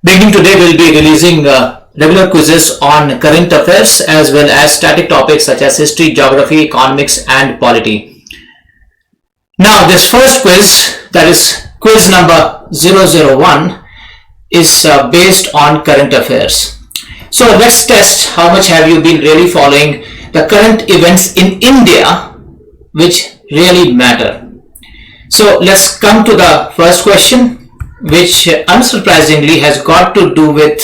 Beginning today, we'll be releasing regular quizzes on current affairs as well as static topics such as history, geography, economics, and polity. Now, this first quiz, that is quiz number 001, is based on current affairs. So let's test how much have you been really following the current events in India which really matter. So let's come to the first question, which unsurprisingly has got to do with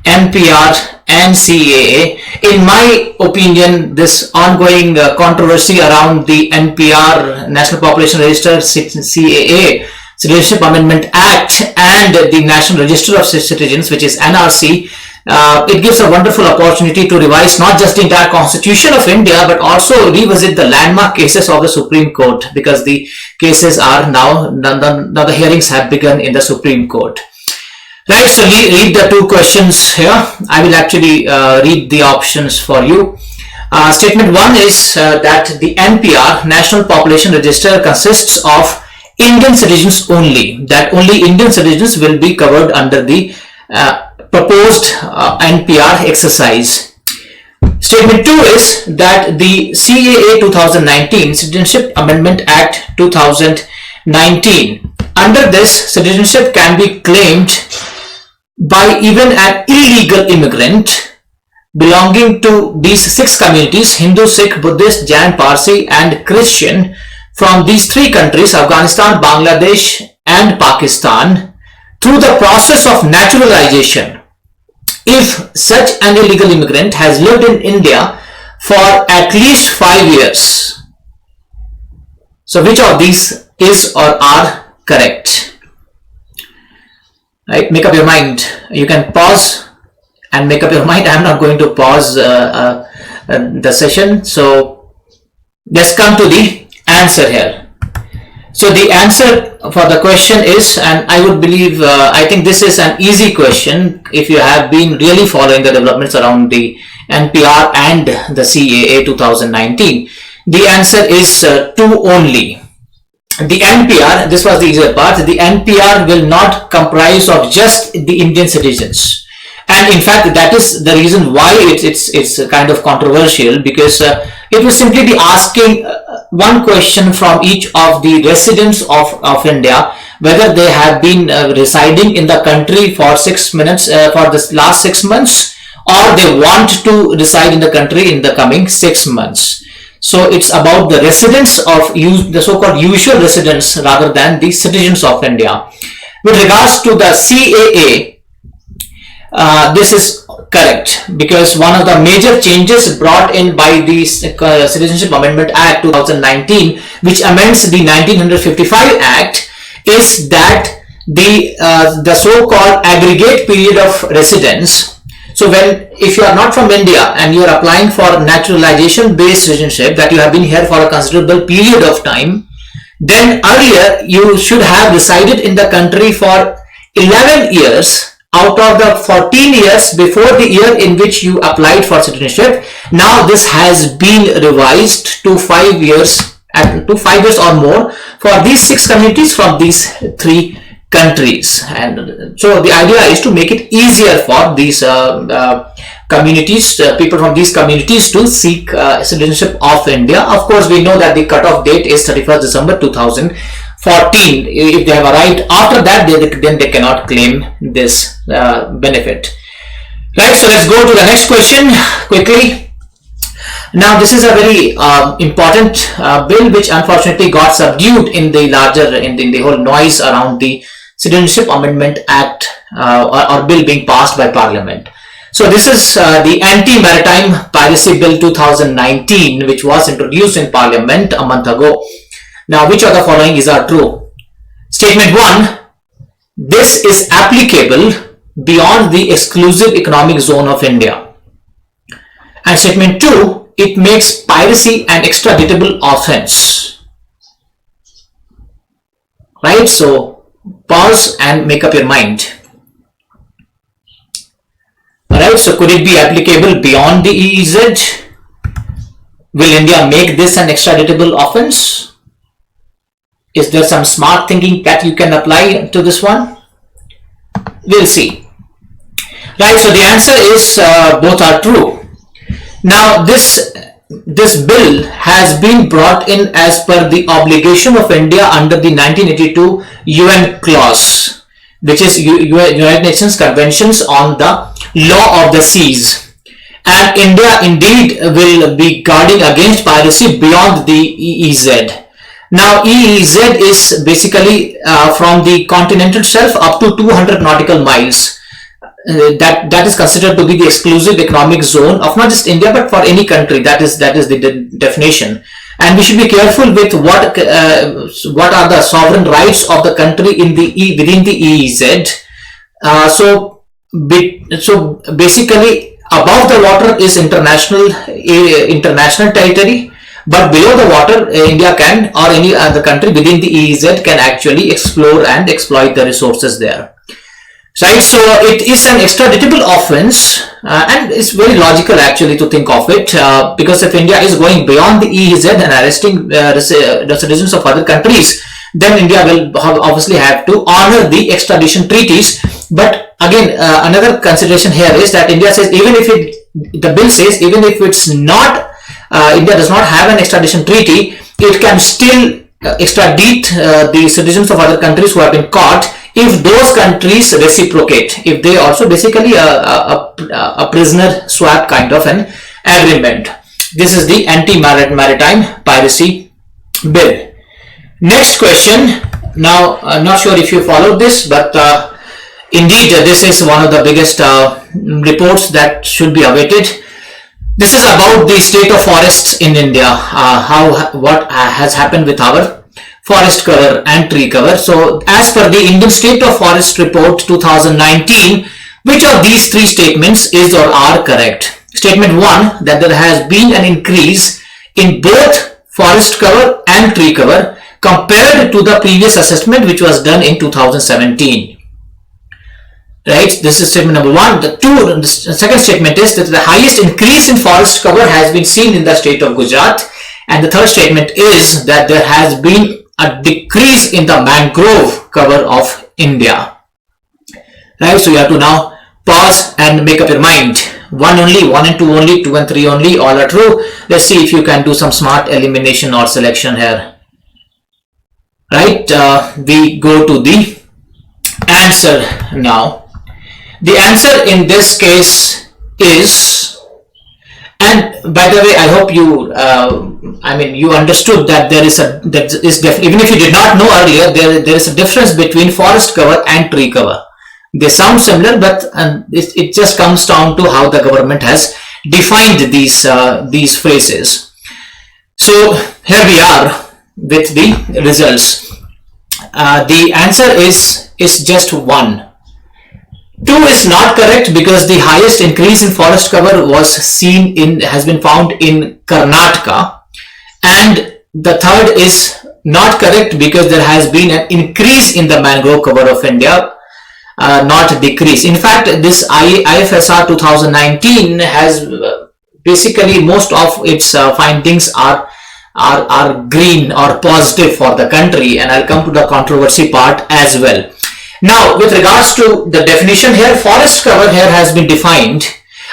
NPR and CAA. In my opinion, this ongoing controversy around the NPR, National Population Register, CAA, Citizenship Amendment Act, and the National Register of Citizens, which is NRC, it gives a wonderful opportunity to revise not just the entire constitution of India, but also revisit the landmark cases of the Supreme Court, because the cases are now the hearings have begun in the Supreme Court. Right, so read the two questions here. I will actually read the options for you. Statement 1 is that the NPR, National Population Register, consists of Indian citizens only, that only Indian citizens will be covered under the proposed NPR exercise. Statement 2 is that the CAA 2019, Citizenship Amendment Act 2019, under this, citizenship can be claimed by even an illegal immigrant belonging to these 6 communities: Hindu, Sikh, Buddhist, Jain, Parsi, and Christian, from these 3 countries, Afghanistan, Bangladesh, and Pakistan, through the process of naturalization, if such an illegal immigrant has lived in India for at least 5 years. So which of these is or are correct? Right, make up your mind. You can pause and make up your mind. I'm not going to pause the session. So let's come to the answer here. So the answer for the question is, and I would believe, I think this is an easy question if you have been really following the developments around the NPR and the CAA 2019. The answer is 2 only. The NPR, this was the easier part, the NPR will not comprise of just the Indian citizens. And in fact, that is the reason why it's kind of controversial, because it will simply be asking one question from each of the residents of India, whether they have been residing in the country for 6 months, for the last 6 months, or they want to reside in the country in the coming 6 months. So it's about the residents of the so-called usual residents rather than the citizens of India. With regards to the CAA, this is correct, because one of the major changes brought in by the Citizenship Amendment Act 2019, which amends the 1955 Act, is that the so-called aggregate period of residence. So if you are not from India and you are applying for naturalization based citizenship, that you have been here for a considerable period of time, then earlier you should have resided in the country for 11 years out of the 14 years before the year in which you applied for citizenship. Now this has been revised to 5 years, or more for these 6 communities from these 3 countries. And so the idea is to make it easier for these communities, people from these communities, to seek citizenship of India. Of course, we know that the cutoff date is 31st December 2014. If they have arrived after that, then they cannot claim this benefit. Right, so let's go to the next question quickly. Now, this is a very important bill which unfortunately got subdued in the larger, in the whole noise around the Citizenship Amendment Act or bill being passed by Parliament. So this is the Anti-Maritime Piracy Bill 2019, which was introduced in Parliament a month ago. Now, which of the following are true? Statement 1, this is applicable beyond the exclusive economic zone of India. And statement 2, it makes piracy an extraditable offense. Right, so pause and make up your mind. Alright, so could it be applicable beyond the EEZ? Will India make this an extraditable offense? Is there some smart thinking that you can apply to this one? We'll see. Right, so the answer is both are true. Now, this bill has been brought in as per the obligation of India under the 1982 UN clause, which is United Nations Conventions on the Law of the Seas. And India indeed will be guarding against piracy beyond the EEZ. Now, EEZ is basically from the continental shelf up to 200 nautical miles. That is considered to be the exclusive economic zone of not just India but for any country. That is the definition, and we should be careful with what are the sovereign rights of the country in the within the EEZ. So basically, above the water is international territory, but below the water, India can, or any other country within the EEZ can actually explore and exploit the resources there. Right, so it is an extraditable offense, and it's very logical actually to think of it, because if India is going beyond the EEZ and arresting the citizens of other countries, then India will obviously have to honor the extradition treaties. But again, another consideration here is that India says the bill says even if it's not, India does not have an extradition treaty, it can still extradite the citizens of other countries who have been caught if those countries reciprocate, if they also basically a prisoner swap kind of an agreement. This is the anti-maritime piracy bill. Next question. Now, I'm not sure if you followed this, but indeed this is one of the biggest reports that should be awaited. This is about the state of forests in India, what has happened with our forest cover and tree cover. So as per the Indian State of Forest Report 2019, which of these three statements is or are correct? Statement 1, that there has been an increase in both forest cover and tree cover compared to the previous assessment which was done in 2017. Right, this is statement number 1. The second statement is that the highest increase in forest cover has been seen in the state of Gujarat, and the third statement is that there has been a decrease in the mangrove cover of India. Right, so you have to now pause and make up your mind. 1 only, 1 and 2 only, 2 and 3 only, all are true. Let's see if you can do some smart elimination or selection here. Right, we go to the answer now. The answer in this case is, and by the way, I hope you, you understood that even if you did not know earlier, there is a difference between forest cover and tree cover. They sound similar, but it just comes down to how the government has defined these phrases. So here we are with the results. The answer is just 1. 2 is not correct because the highest increase in forest cover has been found in Karnataka, and the third is not correct because there has been an increase in the mangrove cover of India, not decrease. In fact, this IFSR 2019 has basically most of its findings are green or positive for the country, and I'll come to the controversy part as well. Now, with regards to the definition here, forest cover here has been defined.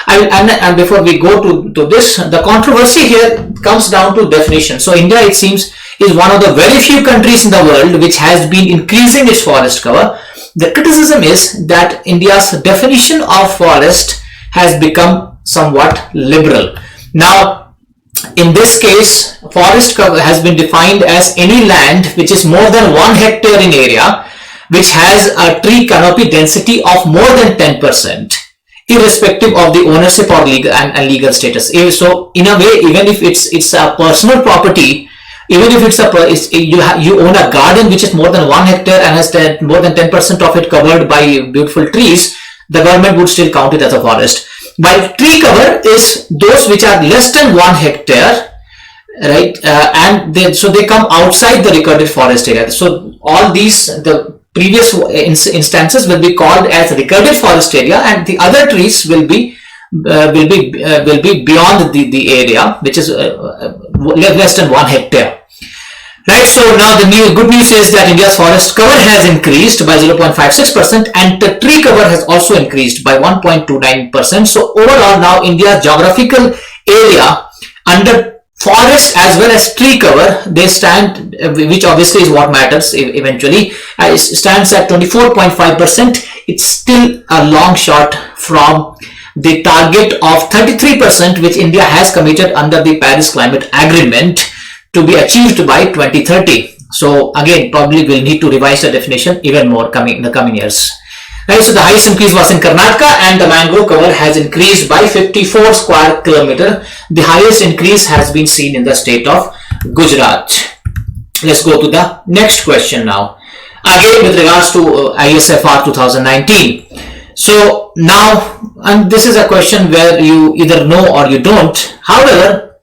And before we go to this, the controversy here comes down to definition. So India, it seems, is one of the very few countries in the world which has been increasing its forest cover. The criticism is that India's definition of forest has become somewhat liberal. Now, in this case, forest cover has been defined as any land which is more than 1 hectare in area, which has a tree canopy density of more than 10%, irrespective of the ownership or legal status. So, in a way, even if it's a personal property, even if you own a garden which is more than 1 hectare and has more than 10% of it covered by beautiful trees, the government would still count it as a forest. While tree cover is those which are less than 1 hectare, right? So they come outside the recorded forest area. So all these, the previous instances will be called as recorded forest area, and the other trees will be beyond the area which is less than 1 hectare. Right, so now the good news is that India's forest cover has increased by 0.56% and the tree cover has also increased by 1.29%. So overall now India's geographical area under forest as well as tree cover, they stand, which obviously is what matters eventually, stands at 24.5%. It's still a long shot from the target of 33% which India has committed under the Paris Climate Agreement to be achieved by 2030. So again, probably we'll need to revise the definition even more in the coming years. Right, so the highest increase was in Karnataka and the mangrove cover has increased by 54 square kilometer. The highest increase has been seen in the state of Gujarat. Let's go to the next question now. Again with regards to ISFR 2019. So now, and this is a question where you either know or you don't. However,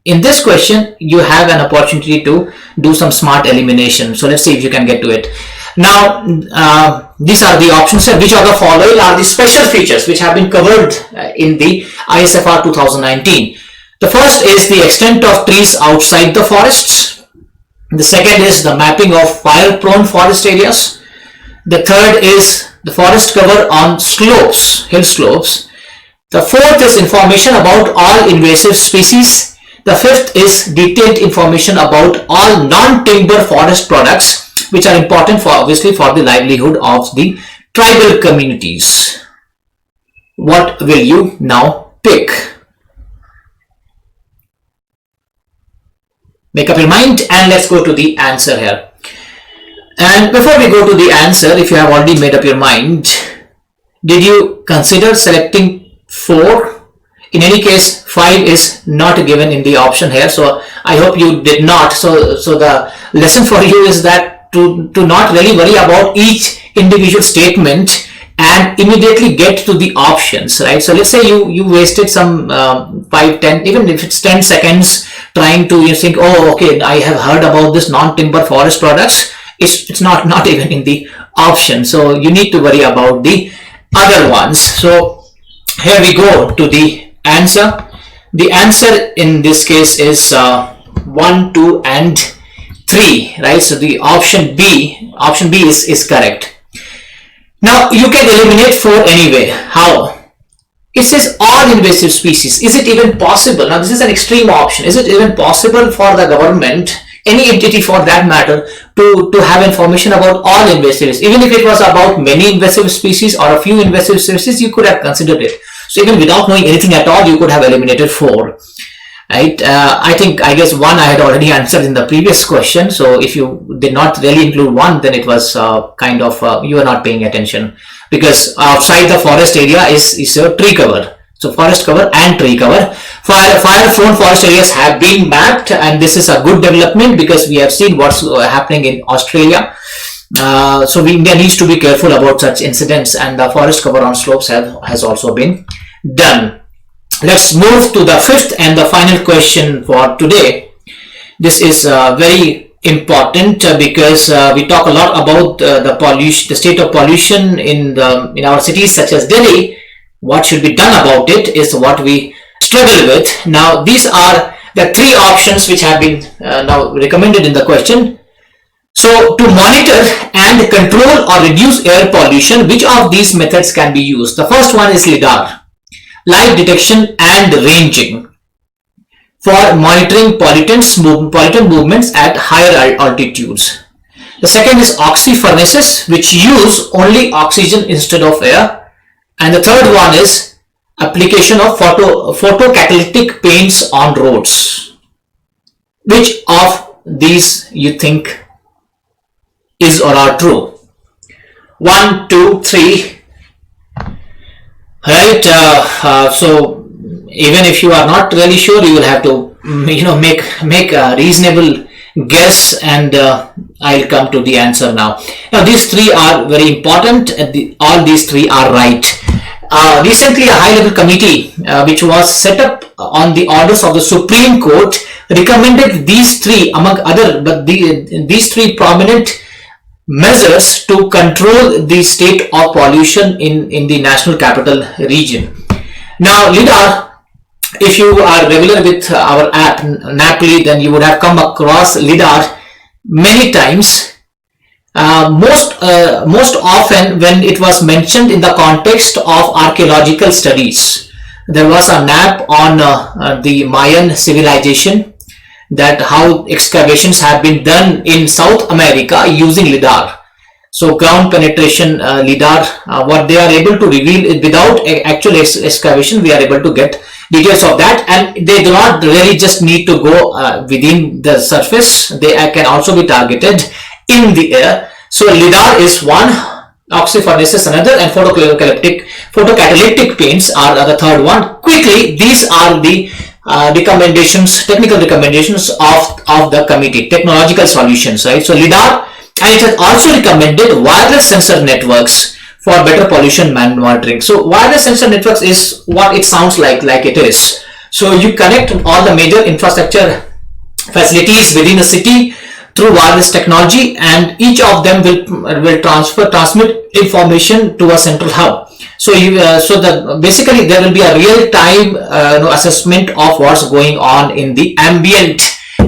in this question, you have an opportunity to do some smart elimination. So let's see if you can get to it. Now, these are the options. Which of the following are the special features which have been covered in the ISFR 2019? The first is the extent of trees outside the forests. The second is the mapping of fire-prone forest areas. The third is the forest cover on slopes, hill slopes. The fourth is information about all invasive species. The fifth is detailed information about all non-timber forest products which are important for obviously for the livelihood of the tribal communities. What will you now pick? Make up your mind and let's go to the answer here. And before we go to the answer, if you have already made up your mind, did you consider selecting 4? In any case, 5 is not given in the option here, so I hope you did not. So the lesson for you is that to not really worry about each individual statement and immediately get to the options, right? So let's say you wasted some 5, 10, even if it's 10 seconds trying to think, oh, okay, I have heard about this non-timber forest products. It's not even in the option. So you need to worry about the other ones. So here we go to the answer. The answer in this case is 1, 2 and 3, right? So the option B is correct. Now you can eliminate 4 anyway. How? It says all invasive species. Is it even possible? Now this is an extreme option. Is it even possible for the government, any entity for that matter, to have information about all invasive species? Even if it was about many invasive species or a few invasive species, you could have considered it. So even without knowing anything at all, you could have eliminated 4. Right? I guess 1 I had already answered in the previous question. So if you did not really include 1, then it was kind of you are not paying attention, because outside the forest area is a tree cover. So forest cover and tree cover. Fire-prone forest areas have been mapped, and this is a good development because we have seen what's happening in Australia. So India needs to be careful about such incidents, and the forest cover on slopes has also been done. Let's move to the 5th and the final question for today. This is very important because we talk a lot about the pollution, the state of pollution in our cities such as Delhi. What should be done about it is what we struggle with. Now these are the 3 options which have been now recommended in the question. So to monitor and control or reduce air pollution, which of these methods can be used? The first one is LIDAR, light detection and ranging, for monitoring pollutant movements at higher altitudes. The second is oxy furnaces, which use only oxygen instead of air. And the third one is application of photocatalytic paints on roads. Which of these you think is or are true? 1, 2, 3. Right, so even if you are not really sure, you will have to make a reasonable guess, and I'll come to the answer now. Now these 3 are very important. All these 3 are right. Recently a high-level committee which was set up on the orders of the Supreme Court recommended these 3 among other, but these 3 prominent measures to control the state of pollution in the national capital region. Now LIDAR, if you are regular with our app Knappily, then you would have come across LIDAR. many times. Most often when it was mentioned in the context of archaeological studies. There was a nap on the Mayan civilization, that how excavations have been done in South America using lidar. So ground penetration lidar, what they are able to reveal is without actual excavation, we are able to get details of that, and they do not really just need to go within the surface. They can also be targeted in the air. So lidar is one, oxy furnace is another, and photocatalytic paints are the third one. Quickly, these are the recommendations, technical recommendations of the committee, technological solutions, right? So lidar, and it has also recommended wireless sensor networks for better pollution monitoring. So wireless sensor networks is what it sounds like it is. So you connect all the major infrastructure facilities within a city through wireless technology, and each of them will transmit information to a central hub. So basically there will be a real-time assessment of what's going on in the ambient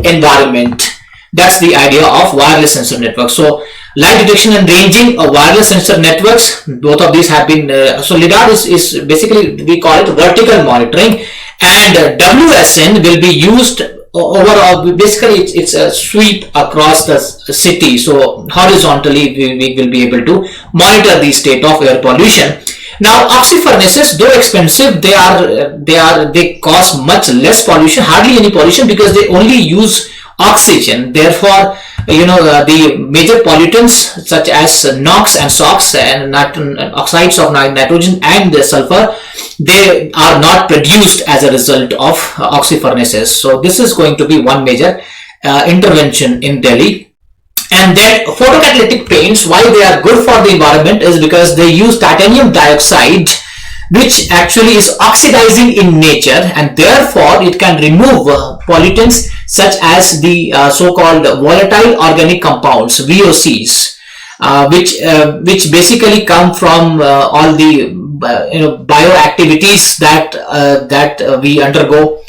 environment. That's the idea of wireless sensor networks. So light detection and ranging of wireless sensor networks, both of these have been so lidar is basically, we call it vertical monitoring, and WSN will be used overall. Basically it's a sweep across the city. So horizontally we will be able to monitor the state of air pollution. Now oxy furnaces, though expensive, they cause much less pollution, hardly any pollution, because they only use oxygen. Therefore, the major pollutants such as NOx and SOx and oxides of nitrogen and sulfur, they are not produced as a result of oxy furnaces. So this is going to be one major intervention in Delhi. And then photocatalytic paints, why they are good for the environment is because they use titanium dioxide, which actually is oxidizing in nature, and therefore it can remove pollutants such as the so-called volatile organic compounds, VOCs, which basically come from all the bioactivities that we undergo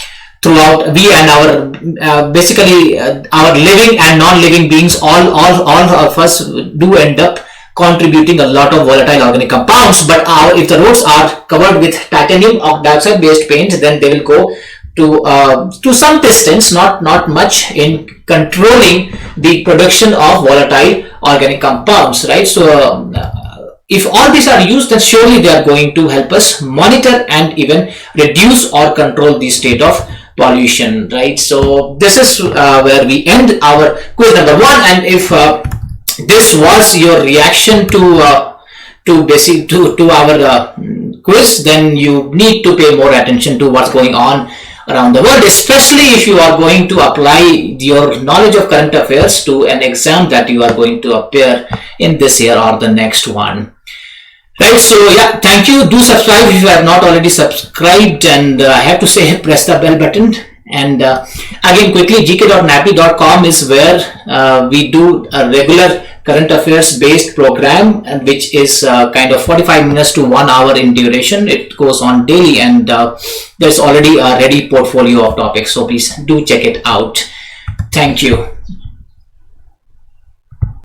throughout, we and our basically our living and non-living beings, all of us do end up contributing a lot of volatile organic compounds. But if the roads are covered with titanium dioxide based paint, then they will go to some distance, not much, in controlling the production of volatile organic compounds, right? So if all these are used, then surely they are going to help us monitor and even reduce or control the state of pollution, right? So this is where we end our quiz number 1. And if this was your reaction to our quiz, then you need to pay more attention to what's going on around the world, especially if you are going to apply your knowledge of current affairs to an exam that you are going to appear in this year or the next one. Right, so yeah, thank you. Do subscribe if you have not already subscribed, and I have to say, press the bell button. And again, quickly, gk.knappily.com is where we do a regular current affairs based program, and which is kind of 45 minutes to 1 hour in duration. It goes on daily, and there's already a ready portfolio of topics, so please do check it out. Thank you.